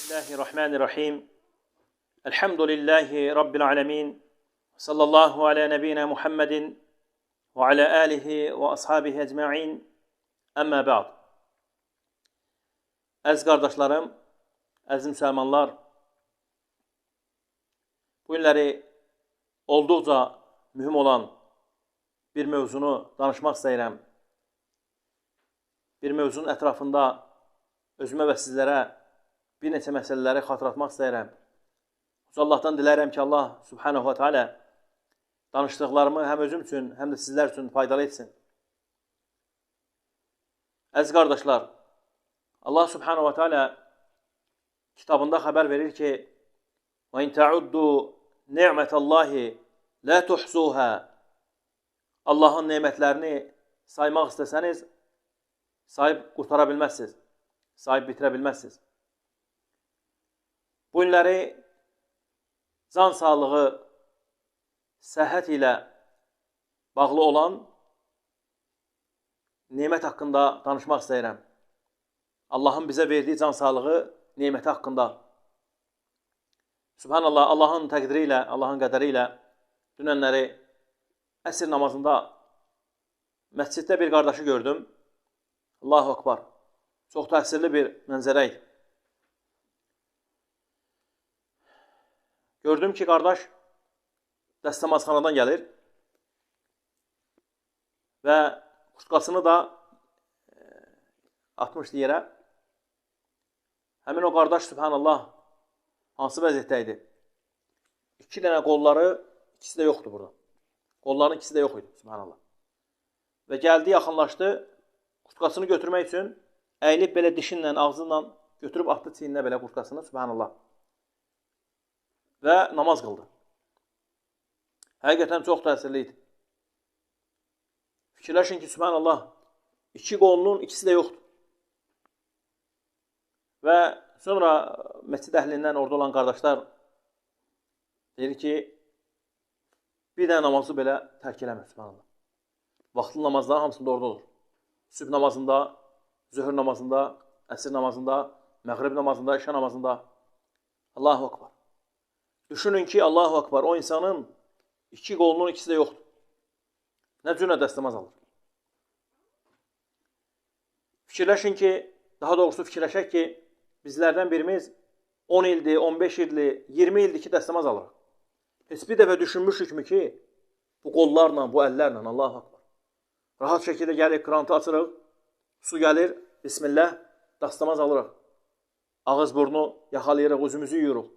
Bismillahirrahmanirrahim. Elhamdülillahi Rabbil alemin. Sallallahu ala nebina Muhammedin ve ala alihi ve ashabihi ecma'in. Əmmə ba'd. Əziz qardaşlarım, əziz müsəlmanlar, bu günləri olduqca mühüm olan bir mövzunu danışmaq istəyirəm. Bir mövzunun ətrafında özümə və sizlərə bir neçə məsələləri xatırlatmaq istəyirəm. Allahdan dilərəm ki, Allah subhanahu wa ta'ala danışdıqlarımı həm özüm üçün, həm də sizlər üçün faydalı etsin. Əziz qardaşlar, Allah subhanahu wa ta'ala kitabında xəbər verir ki, وَاِنْ تَعُدُّوا نِعْمَةَ اللّٰهِ لَا تُحْسُوهَا Allahın nemətlərini saymaq istəsəniz, sayıb qurtara bilməzsiniz, sayıb bitirə bilməzsiniz. Bu günləri can sağlığı, səhhət ilə bağlı olan nemət haqqında danışmaq istəyirəm. Allahın bizə verdiyi can sağlığı neməti haqqında. Subhanallah, Allahın təqdiri ilə, Allahın qədəri ilə dünənləri əsr namazında məsciddə bir qardaşı gördüm. Allahu Akbar. Çox təsirli bir mənzərə idi. Gördüm ki, qardaş dəstəmazxanadan gəlir və qurtqasını da atmışdı yerə. Həmin o qardaş, subhanallah, hansı vəziyyətdə idi? İki dənə qolları, ikisi də yoxdur burada. Qolların ikisi də yox idi, subhanallah. Və gəldi, yaxınlaşdı, qurtqasını götürmək üçün əyilib belə dişinlə, ağzınla götürüb atdı çiyninə belə qurtqasını, subhanallah. Və namaz qıldı. Həqiqətən çox təsirli idi. Fikirləşin ki, subhanallah, iki qolunun ikisi də yoxdur. Və sonra məscid əhlindən orada olan qardaşlar deyir ki, bir dənə namazı belə tərk eləmir, subhanallah. Vaxtlı namazların hamısında orada olur. Sübh namazında, zöhr namazında, əsr namazında, məğrib namazında, işə namazında. Allahu Akbar. Düşünün ki, Allahu Akbar, o insanın iki qolunun ikisi də yoxdur. Nə cürə dəstəmaz alır? Fikirləşin ki, daha doğrusu fikirləşək ki, bizlərdən birimiz 10 ildir, 15 ildir, 20 ildir ki, dəstəmaz alırıq. Heç bir dəfə düşünmüşükmü ki, bu qollarla, bu əllərlə, Allahu Akbar. Rahat şəkildə gəlir, krantı açırıq, su gəlir, bismillah, dəstəmaz alırıq. Ağız burnu yaxalayırıq, üzümüzü yuyuruq.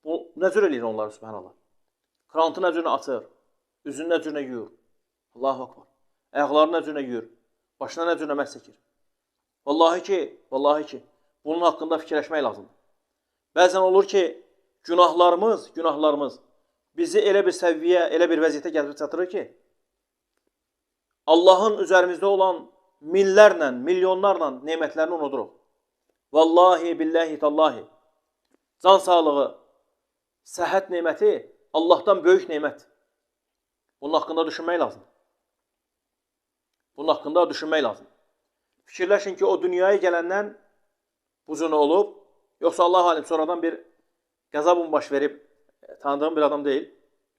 Bu, nə cür eləyir onları, subhanallah? Krantı nə cürünə açır, üzünü nə cürünə yuyur. Allahu Akbar. Ayaqları nə cürünə yuyur, başına nə cürünə məhz çəkir. Vallahi ki, bunun haqqında fikirləşmək lazımdır. Bəzən olur ki, günahlarımız bizi elə bir səviyyə, elə bir vəziyyətə gətirib çatırır ki, Allahın üzərimizdə olan minlərlə, milyonlarla nemətlərini unuduruq. Vallahi, billahi, tallahi. Can sağlığı, səhhət neməti Allahdan böyük nemət. Bunun haqqında düşünmək lazım. Bunun haqqında düşünmək lazım. Fikirləşin ki, o dünyaya gələndən bu cür olub, yoxsa Allah alim sonradan bir qəzabın baş verib, tanıdığım bir adam deyil,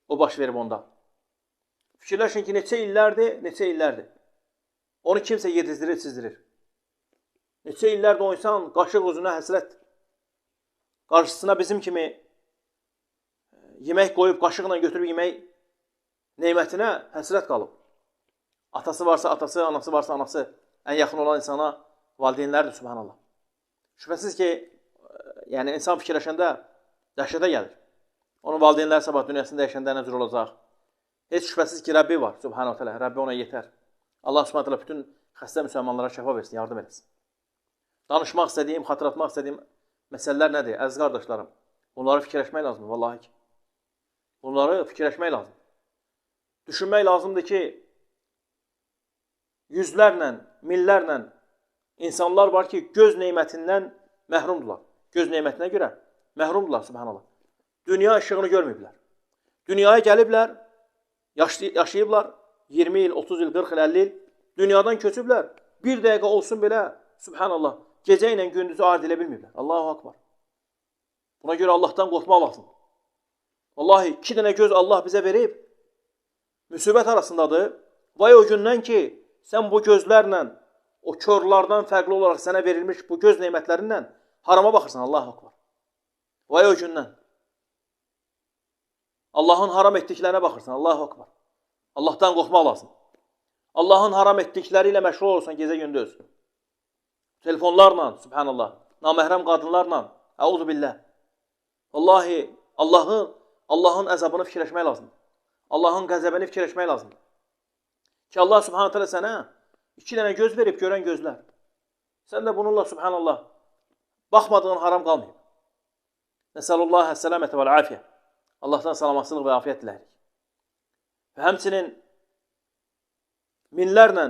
o baş verib onda. Fikirləşin ki, neçə illərdir. Onu kimsə yedizdirir, çizdirir. Neçə illərdir o insan qaşıq uzuna həsrət. Qarşısına bizim kimi yemək qoyub, qaşıqla götürüb yemək nemətinə həsrət qalıb. Atası varsa atası, anası varsa anası, ən yaxın olan insana valideynlərdir, subhanallah. Şübhəsiz ki, yəni insan fikirləşəndə dəhşətə gəlir. Onun valideynləri sabah dünyasında yaşanda nə cür olacaq? Heç şübhəsiz ki, Rəbbi var, subhanahu teala, Rəbbi ona yetər. Allah subhanahu teala bütün xəstə müsəlmanlara şəfa versin, yardım etsin. Danışmaq istədiyim, xatırlatmaq istədiyim məsələlər nədir? Əziz qardaşlarım, bunları fikirləşmək lazımdır, vallahi ki. Bunları fikirləşmək lazım. Düşünmək lazımdır ki, yüzlərlə, minlərlə insanlar var ki, göz nemətindən məhrumdurlar. Göz nemətinə görə məhrumdurlar, subhanallah. Dünya işığını görməyiblər. Dünyaya gəliblər, yaşayıblar, 20 il, 30 il, 40 il, 50 il, dünyadan köçüblər. Bir dəqiqə olsun belə, subhanallah, gecə ilə gündüzü ard elə bilmirlər. Allahu Akbar. Buna görə Allahdan qorxmaq lazım. Vallahi 2 dənə göz Allah bizə verib, müsibət arasındadır. Vay o gündən ki, sən bu gözlərlə, o körlardan fərqli olaraq sənə verilmiş bu göz neymətlərindən harama baxırsan, Allahu Akbar. Vay o gündən. Allahın haram etdiklərinə baxırsan, Allahu Akbar. Allahdan qorxmaq lazım. Allahın haram etdikləri ilə məşğul olursan gecə gündüz. Telefonlarla, subhanallah, naməhrəm qadınlarla, əuzu billah. Vallahi Allahın əzabını fikirləşmək lazım. Allahın qəzəbini fikirləşmək lazım. Ki Allah subhanət hələ sənə 2 dənə göz verib görən gözlər. Sən də bununla subhanallah baxmadığın haram qalmayıb. Nəsəlullaha səlamətə vəl-afiyə. Allahdan salamatsızlıq və afiyyət diləyirik. Və həmçinin minlərlə,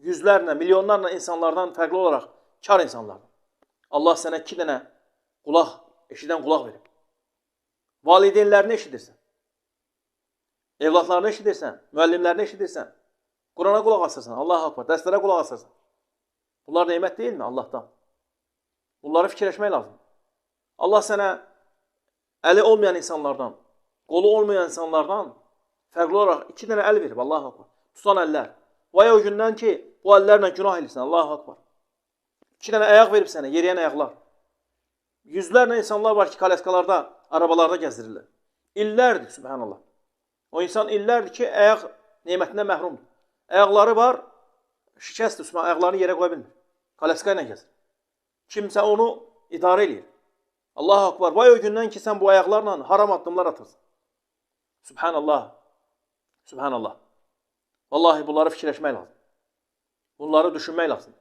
yüzlərlə, milyonlarla insanlardan fərqli olaraq kar insanlardan. Allah sənə 2 dənə qulaq, eşidən qulaq verib. Valideynlərini eşidirsən. Evlatlarını eşidirsən, müəllimlərini eşidirsən. Qurana qulaq asırsan, Allahu Akbar, dərslərə qulaq asırsan. Bunlar neymət deyilmi Allahdan? Bunları fikirləşmək lazım. Allah sənə əli olmayan insanlardan, qolu olmayan insanlardan fərqli olaraq 2 dənə əl verib, Allahu Akbar. Tutan əllər. Vay o gündən ki, bu əllərlə günah edirsən, Allahu Akbar. 2 dənə ayaq verib sənə, yeriyən ayaqlar. Yüzlərlə insanlar var ki, kaleskalarda, arabalarda gəzdirirlər. İllərdir, subhanallah. O insan illərdir ki, ayaq neymətindən məhrumdur. Ayaqları var, şikəstdir, ayaqlarını yerə qoya bilmir. Kaleska ilə gəzir. Kimsə onu idarə edir. Allahu Akbar. Vay o gündən ki, sən bu ayaqlarla haram addımlar atırsan. Subhanallah. Subhanallah. Vallahi bunları fikirləşmək lazım. Bunları düşünmək lazım.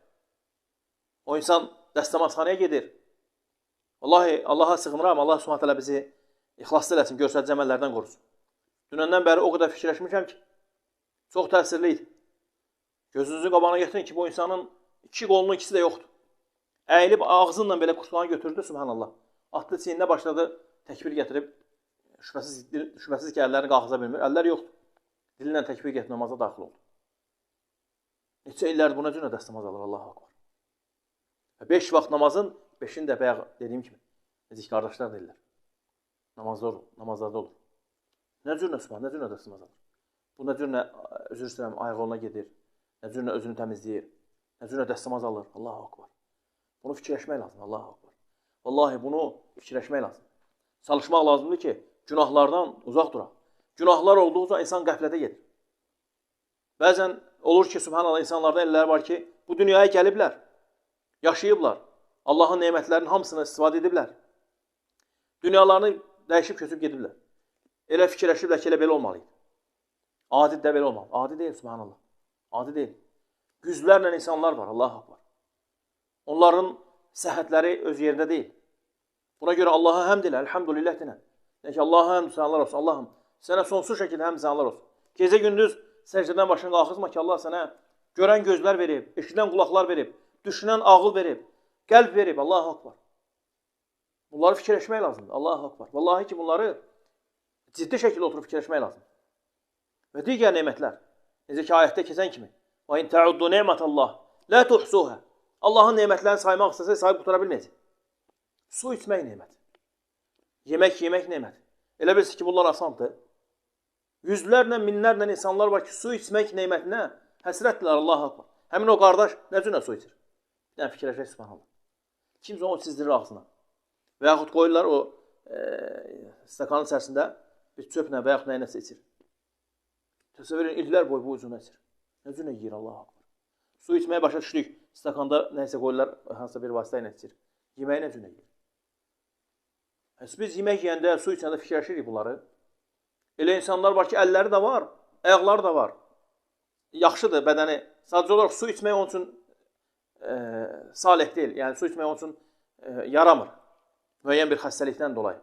O insan dəstəmazxanaya gedir. Vallahi Allaha sığınıram. Allah Subhanahu taala bizi ixlaslı eləsin, göstərici əməllərdən qorusun. Dünəndən bəri o qədər fikirləşmişəm ki, çox təsirli idi. Gözünüzün qabağına getirin ki, bu insanın 2 qolunun ikisi də yoxdur. Əyilib ağzınla belə qurtağını götürdü, subhanallah. Atdı çiyninə başladı, təkbir gətirib, şübhəsiz ki, əllərini qalxıza bilmir. Əllər yoxdur. Dilinlə təkbir gətirib namaza daxil oldu. Neçə illərdir buna cürə dəstəmaz alır, Allahu Akbar. 5 vaxt namazın 5'ini də bayaq dediyim kimi, necə qardaşlar deyirlər. Namazlarda olur. Nə cürə subhan, nə cürə dəstəmaz alır. Bu nə cürə, özür istəyirəm, ayağına gedir, nə cürə özünü təmizləyir, nə cürə dəstəmaz alır, Allahu Akbar. Bunu fikirləşmək lazım, Allahu Akbar. Vallahi bunu fikirləşmək lazım. Çalışmaq lazımdır ki, günahlardan uzaq duraq. Günahlar olduğunca insan qəflətə gedir. Bəzən olur ki, subhanallah, insanlardan elləri var ki, bu dünyaya gəliblər, yaşayıblar, Allahın neymətlərinin hamısını istifadə ediblər. Dünyalarını dəyişib köçüb gediblər. Elə fikirləşiblər ki, elə belə olmalıydı. Adi də belə olmalı. Adi deyil, subhanallah. Adi deyil. Yüzlərlə insanlar var, Allahu Akbar. Onların səhhətləri öz yerində deyil. Buna görə Allaha həmd elə, elhamdülillah dinə. Yəni ki, Allaha həmd sənələr olsun, Allahım, sənə sonsuz şəkildə həmd sənələr olsun. Gecə gündüz səcdədən başını qalxızma ki, Allah sənə görən gözlər verib, eşidən qulaqlar verib, düşünən ağıl verib, qəlb verib, Allahu Akbar. Bunları fikirləşmək lazımdır, Allahu Akbar. Vallahi ki, bunları ciddi şəkildə oturub fikirləşmək lazım. Və digər nemətlər, necə ki, ayətdə keçən kimi, وَاِنْ تَعُدُّ نِعْمَةَ اللّٰهِ لَا تُحْسُوهَا Allahın nemətlərini saymaq istəsə, sayıb qutara bilməyəcək. Su içmək neməti. Yemək neməti. Elə bilsin ki, bunlar asandır. Yüzlərlə, minlərlə insanlar var ki, su içmək nemətinə həsrətdirlər, Allahu Akbar. Həmin o qardaş nə cürə su içir? Bir dənə fikirləşək, subhanallah. Kimsə onu çizdirir ağzına. Və yaxud qoyurlar o stəkanın içərisində bir çöplə və yaxud nəyinəsə içir. Təsəvvür edin, illər boyu bu ucuna içir. Nə cürə yiyir, Allahu Akbar. Su içməyə başa düşdük. Stəkanda nəysə qoyurlar, hansısa bir vasitə ilə içir. Yeməyi nə cürə yiyir? Biz yemək yiyəndə, su içəndə fikirləşirik bunları. Elə insanlar var ki, əlləri də var, ayaqları da var. Yaxşıdır bədəni. Sadəcə olaraq su içmək onun üçün salih deyil. Yəni, su içmək onun üçün yaramır. Müəyyən bir xəstəlikdən dolayı.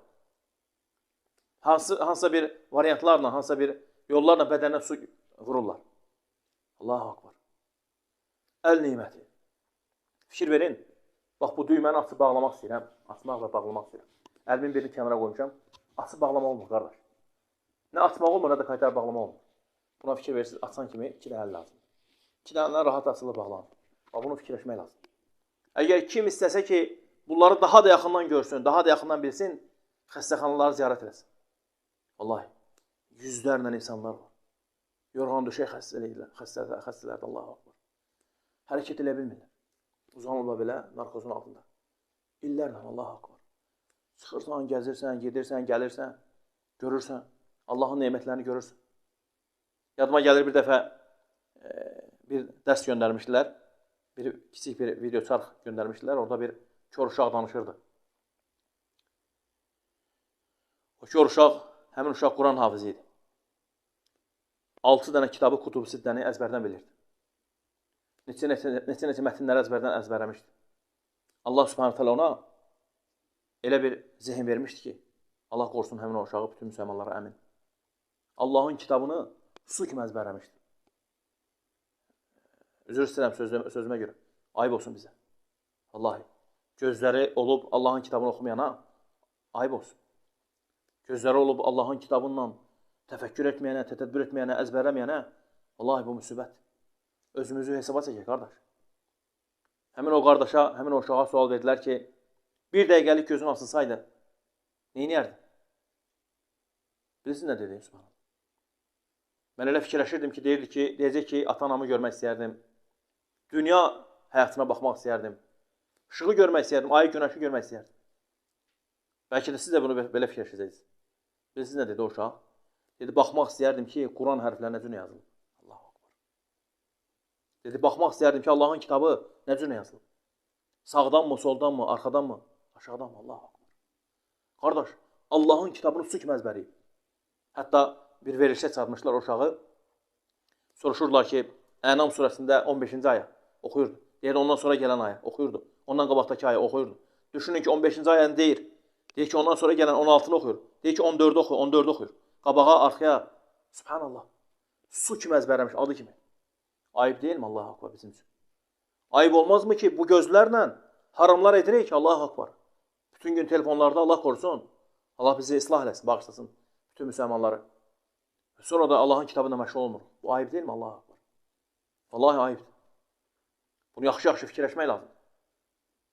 Hansısa bir variantlarla, hansısa bir yollarla bədənə su vururlar. Allahu Akbar. Əl neyməti. Fikir verin. Bax, bu düyməni açıb bağlamaq istəyirəm. Açmaq və bağlamaq istəyirəm. Əlimin birini kənara qoymuşam. Açıb bağlama olmur, qardaş. Nə açmaq olmur, nə də qaytarıb bağlama olmur. Buna fikir verirsiniz, açan kimi 2 dənə əl lazım. 2 dənə rahat açılır, bağlanır. Bax, bunu fikirləşmək lazım. Əgər kim istəsə ki, bunları daha da yaxından görsün, daha da yaxından bilsin, xəstəxanaları ziyarət eləsin. Vallahi, yüzlərlə insanlar var. Yorğan döşək xəstələrdə, Allahu Akbar. Hərəkət elə bilmirlər. Uzanırlar belə, narkozun altında. İllərlə, Allahu Akbar. Çıxırsan, gəzirsən, gedirsən, gəlirsən, görürsən, Allahın nemətlərini görürsən. Yadıma gəlir bir dəfə bir dərs göndərmişdilər. Kiçik bir video çarx göndərmişdilər. Orada bir kör uşaq danışırdı. O kör uşaq, həmin uşaq Quran hafızı idi. 6 dənə kitabı, Kutub-ı Sittəni əzbərdən bilirdi. Neçə mətnləri əzbərdən əzbərləmişdi. Allah Subhanahu Teala ona elə bir zehin vermişdi ki, Allah qorusun həmin o uşağı, bütün müsəlmanlara əmin. Allahın kitabını su kimi əzbərləmişdi. Üzr istəyirəm sözümə görə. Ayıb olsun bizə. Vallahi. Gözləri olub Allahın kitabını oxumayana ayıb olsun. Gözləri olub Allahın kitabından təfəkkür etməyənə, tədbir etməyənə, əzbərləməyənə, vallahi bu müsibət. Özümüzü hesaba çəkək, qardaş. Həmin o qardaşa, həmin o uşağa sual verdilər ki, bir dəqiqəlik gözün açılsaydı, neyniyərdi? Bilirsiniz nə dedi? Subhanallah. Mən elə fikirləşirdim ki, deyəcək ki, ata-anamı görmək istəyərdim, dünya həyatına baxmaq istəyərdim, işığı görmək istəyərdim, ayı günəşi görmək istəyərdim. Bəlkə də siz də bunu belə fikirləşəcəksiniz. Bilirsiniz nə dedi o uşaq? Dedi, baxmaq istəyərdim ki, Quran hərfləri nə cür yazılıb. Allahu Akbar. Dedi, baxmaq istəyərdim ki, Allahın kitabı nə cür yazılıb. Sağdanmı, soldanmı, arxadanmı, aşağıdanmı, Allahu Akbar. Qardaş, Allahın kitabını su kimi əzbərləyib. Hətta bir verilişə çatmışlar o uşağı. Soruşurlar ki, Ənam surəsində 15-ci aya oxuyurdu. Deyir, ondan sonra gələn aya oxuyurdu. Ondan qabaqdakı aya oxuyurdu. Düşünün ki, 15-ci ayanı deyir. Deyir ki, ondan sonra gələn 16-nı oxuyur. Deyir ki, 14-ü oxuyur, 14-ü oxuyur. Qabağa, arxaya, subhanallah, su kimi əzbərləmiş, adı kimi. Ayıb deyilmi Allahu Akbar bizim üçün? Ayıb olmazmı ki, bu gözlərlə haramlar edirik ki, Allahu Akbar. Bütün gün telefonlarda Allah korusun, Allah bizi ıslah eləsin, bağışlasın bütün müsəlmanları. Sonra da Allahın kitabına məşğul olmur. Bu ayıb deyilmi Allahu Akbar? Vallahi ayıbdır. Bunu yaxşı-yaxşı fikirləşmək lazım.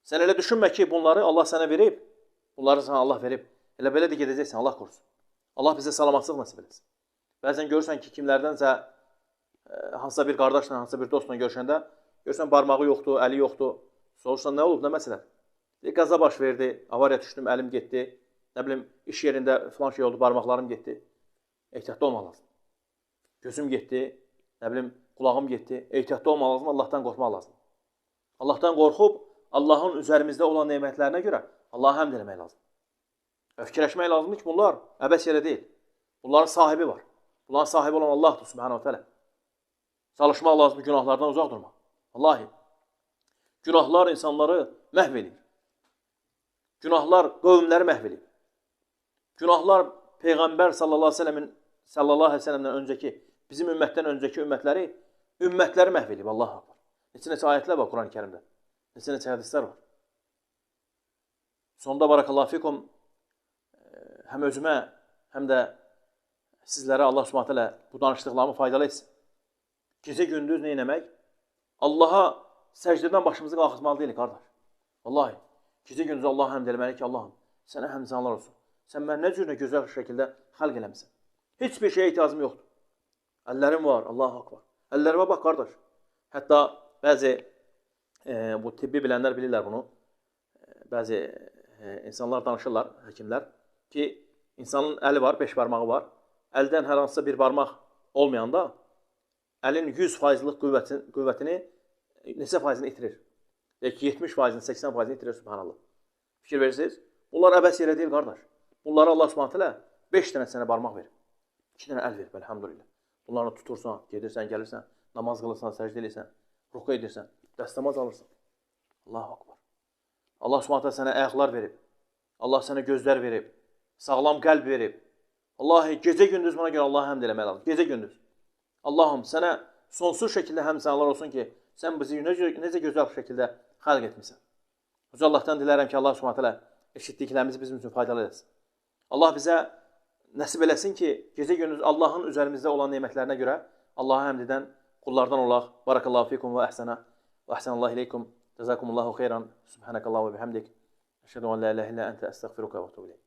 Sən elə düşünmə ki, bunları Allah sənə verib, bunları sana Allah verib. Elə belə də gedəcəksən, Allah korusun. Allah bizə salamatlıq nəsib eləsin. Bəzən görürsən ki, kimlərdənsə hansısa bir qardaşla, hansısa bir dostla görüşəndə görürsən barmağı yoxdur, əli yoxdur. Soruşsan nə olub, nə məsələ? Qaza baş verdi, avariya düşdüm, əlim getdi. Nə bilim, iş yerində filan şey oldu, barmaqlarım getdi. Ehtiyatlı olmaq lazım. Gözüm getdi, nə bilim, qulağım getdi. Ehtiyatlı olmaq lazım, Allahdan qorxmaq lazım. Allahdan qorxub, Allahın üzərimizdə olan nemətlərinə görə Allah'a həmd eləmək lazım. Fikirləşmək lazımdır ki, bunlar əbəs yerə deyil. Bunların sahibi var. Bunların sahibi olan Allahdır, Subhanahu Teala. Çalışmaq lazımdır, günahlardan uzaq durmaq. Vallahi, günahlar insanları məhv edir. Günahlar qövmləri məhv edir. Günahlar Peyğəmbər sallallahu aleyhi ve sellemdən öncəki, bizim ümmətdən öncəki ümmətləri məhv edir. Allahu Akbar. Neçə ayətlər var Quran-ı Kərimdə. Neçə hədislər var. Sonda barakallahu fikum, həm özümə, həm də sizlərə Allah Subhanahu taala bu danışdıqlarımı faydalı etsin. Gecə gündüz nə etmək? Allaha səcdədən başımızı qalxızmalı deyilik, qardaş. Vallahi, gecə gündüz Allaha həmd eləməliyik ki, Allahım, sənə həmd olsun. Sən mən nə cür gözəl şəkildə xəlq eləmisən. Heç bir şeyə ehtiyacım yoxdur. Əllərim var, Allahu Akbar. Əllərimə bax, qardaş. Hətta bəzi bu tibbi bilənlər bilirlər bunu. Bəzi insanlar danışırlar, həkimlər ki, insanın əli var, 5 barmağı var. Əldən hər hansısa bir barmaq olmayanda əlin 100%'lik qüvvətini neçə faizini itirir? Deyək ki, 70%'ni, 80%'ni itirir, subhanallah. Fikir verirsiniz? Bunlar əbəs yerə deyil, qardaş. Bunları Allah Subhanahu taala 5 dənə sənə barmaq verir. 2 dənə əl verir, elhamdülillah. Bunları tutursan, gedirsən, gəlirsən, namaz qılırsan, səcdə edirsən, ruku edirsən, dəstəmaz alırsan. Allahu Akbar. Allah Subhanahu taala sənə ayaqlar verib. Allah sənə gözlər verib. Sağlam qəlb verib. Vallahi gecə gündüz buna görə Allah'a həmd eləmək lazım. Gecə gündüz. Allahım sənə sonsuz şəkildə həmsənlər olsun ki, sən bizi necə gözəl şəkildə xəlq etmisən. Özü Allahdan dilərəm ki, Allah Subhanahu taala eşitdiklərimizi bizim üçün faydalı etsin. Allah bizə nəsib eləsin ki, gecə gündüz Allahın üzərimizdə olan nemətlərinə görə Allah'a həmd edən qullardan olaq. Barakallahu fikum və əhsənallahu ileykum. Cəzakumullahu xeyran. Subhanakallahu və bihamdik. Əşhədu an la ilahe illə əntə əstəğfiruka və etûbu ileyk.